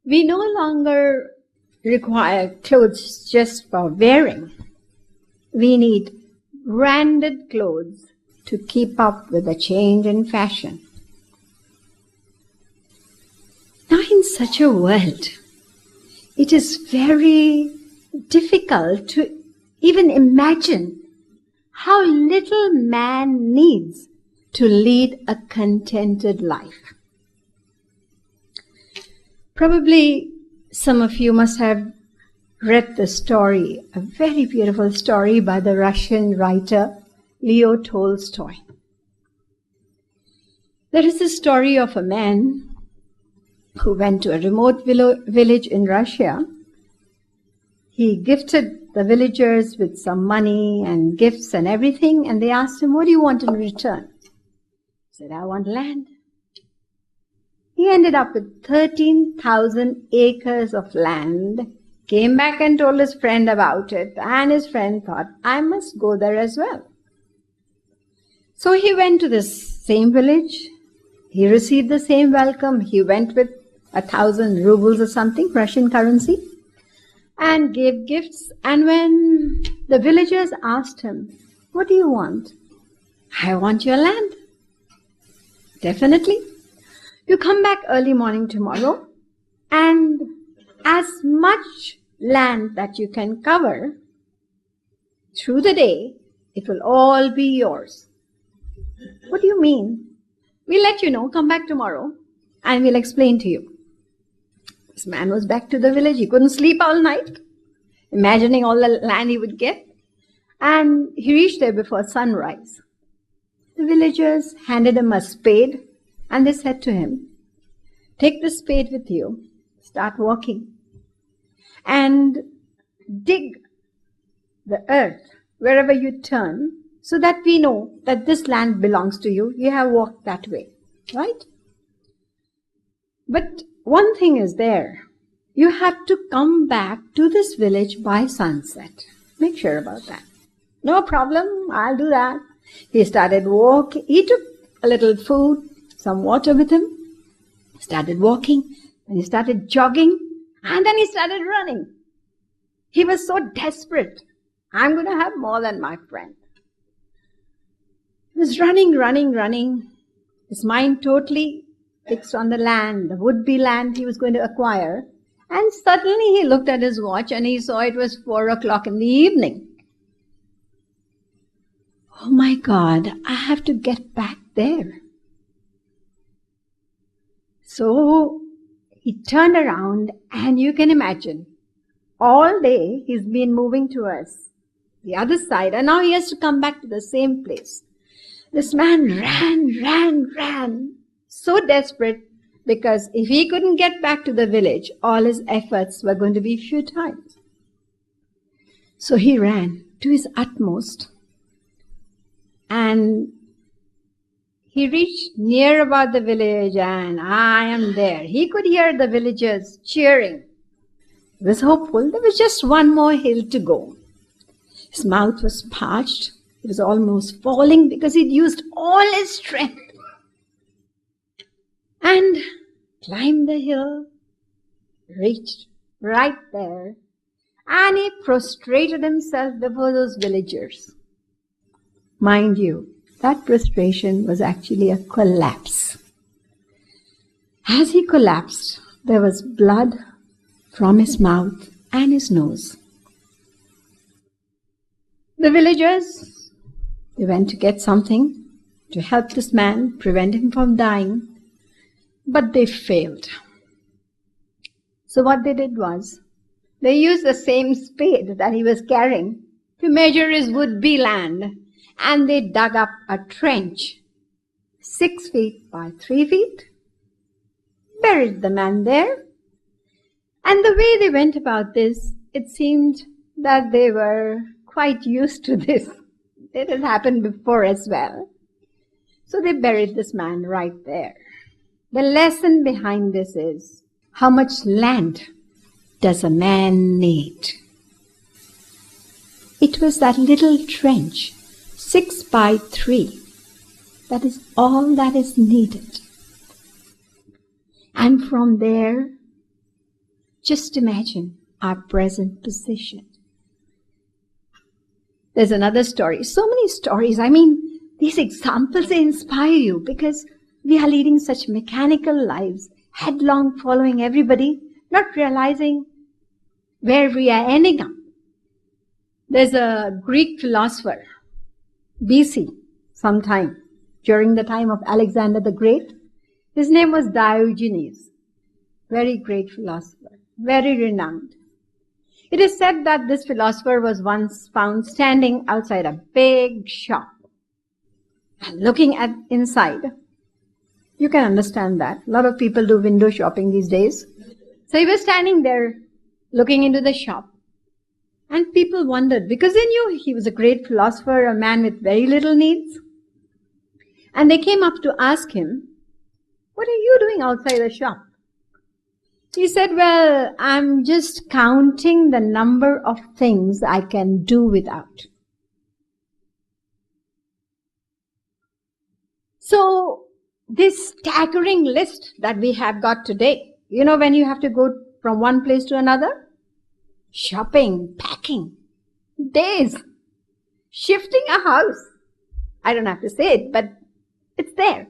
We no longer require clothes just for wearing. We need branded clothes to keep up with the change in fashion. Now, in such a world, it is very difficult to even imagine how little man needs to lead a contented life. Probably some of you must have read the story, a very beautiful story by the Russian writer Leo Tolstoy. There is a story of a man who went to a remote village in Russia. He gifted the villagers with some money and gifts and everything, and they asked him, "What do you want in return?" He said, "I want land." He ended up with 13,000 acres of land, came back and told his friend about it, and his friend thought, "I must go there as well." So he went to this same village. He received the same welcome. He went with 1,000 rubles or something, Russian currency, and gave gifts. And when the villagers asked him, "What do you want?" "I want your land." "Definitely. You come back early morning tomorrow, and as much land that you can cover through the day, it will all be yours." "What do you mean?" "We'll let you know. Come back tomorrow, and we'll explain to you." This man was back to the village. He couldn't sleep all night, imagining all the land he would get. And he reached there before sunrise. The villagers handed him a spade, and they said to him, "Take the spade with you, start walking, and dig the earth wherever you turn, so that we know that this land belongs to you. You have walked that way." Right? But one thing is there. You have to come back to this village by sunset. Make sure about that. "No problem, I'll do that." He started walking. He took a little food, some water with him, started walking, and he started jogging, and then he started running. He was so desperate. "I'm going to have more than my friend." He was running. His mind totally fixed on the land, the would-be land he was going to acquire. And suddenly he looked at his watch and he saw it was 4 o'clock in the evening. "Oh my God, I have to get back there." So he turned around, and you can imagine, all day he's been moving towards the other side, and now he has to come back to the same place. This man ran, so desperate, because if he couldn't get back to the village, all his efforts were going to be futile. So he ran to his utmost, and he reached near about the village, and "I am there." He could hear the villagers cheering. He was hopeful. There was just one more hill to go. His mouth was parched. He was almost falling because he'd used all his strength. And climbed the hill, reached right there, and he prostrated himself before those villagers. Mind you, that prostration was actually a collapse. As he collapsed, there was blood from his mouth and his nose. The villagers, they went to get something to help this man, prevent him from dying, but they failed. So what they did was, they used the same spade that he was carrying to measure his would-be land, and they dug up a trench 6 feet by 3 feet, buried the man there. And the way they went about this, it seemed that they were quite used to this. It had happened before as well. So they buried this man right there. The lesson behind this is, how much land does a man need? It was that little trench, 6 by 3. That is all that is needed. And from there, Just imagine our present position. There's another story. So many stories. I mean, these examples, they inspire you because we are leading such mechanical lives, headlong following everybody, not realizing where we are ending up. There's a Greek philosopher, BC, sometime, during the time of Alexander the Great. His name was Diogenes. Very great philosopher, very renowned. It is said that this philosopher was once found standing outside a big shop and looking at inside. You can understand that. A lot of people do window shopping these days. So he was standing there looking into the shop. And people wondered, because they knew he was a great philosopher, a man with very little needs. And they came up to ask him, "What are you doing outside the shop?" He said, "Well, I'm just counting the number of things I can do without." So, this staggering list that we have got today, you know, when you have to go from one place to another, shopping, packing, days, shifting a house. I don't have to say it, but it's there.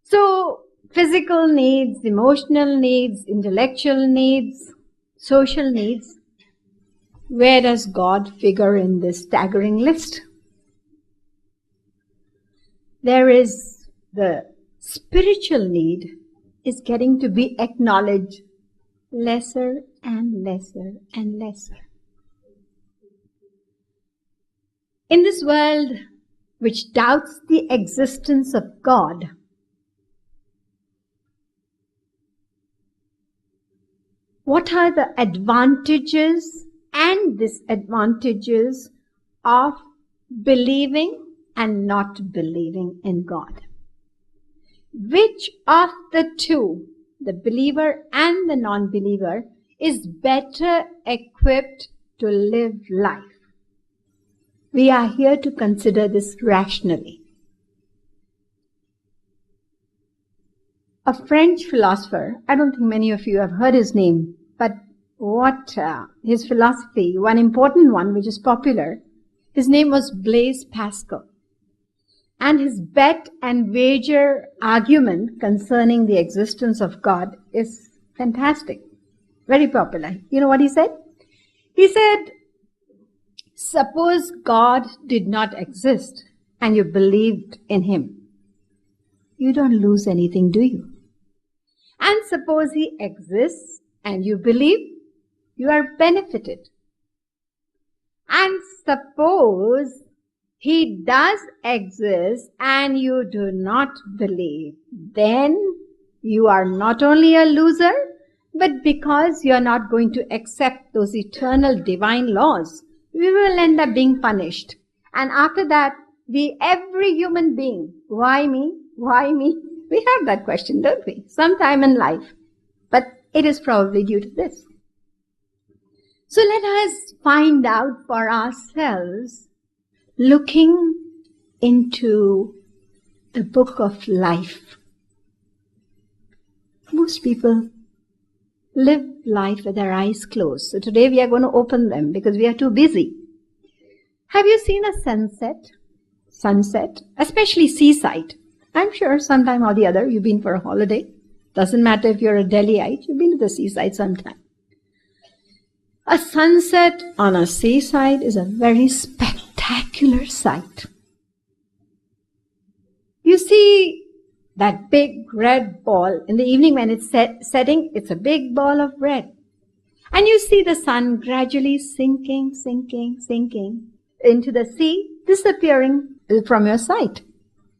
So, physical needs, emotional needs, intellectual needs, social needs. Where does God figure in this staggering list? There is the spiritual need is getting to be acknowledged lesser and lesser and lesser. In this world which doubts the existence of God, what are the advantages and disadvantages of believing and not believing in God? Which of the two, the believer and the non-believer, is better equipped to live life? We are here to consider this rationally. A French philosopher, I don't think many of you have heard his name, but what his philosophy, one important one which is popular, his name was Blaise Pascal. And his bet and wager argument concerning the existence of God is fantastic, very popular. You know what he said? He said, suppose God did not exist and you believed in him. You don't lose anything, do you? And suppose he exists and you believe, you are benefited. And suppose he does exist and you do not believe, then you are not only a loser, but because you are not going to accept those eternal divine laws, we will end up being punished. And after that, every human being, why me? Why me? We have that question, don't we? Sometime in life. But it is probably due to this. So let us find out for ourselves, looking into the book of life. Most people live life with their eyes closed. So today we are going to open them because we are too busy. Have you seen a sunset? Sunset, especially seaside. I'm sure sometime or the other you've been for a holiday. Doesn't matter if you're a Delhiite, you've been to the seaside sometime. A sunset on a seaside is a very spectacular sight. You see that big red ball in the evening when it's setting, it's a big ball of red. And you see the sun gradually sinking into the sea, disappearing from your sight.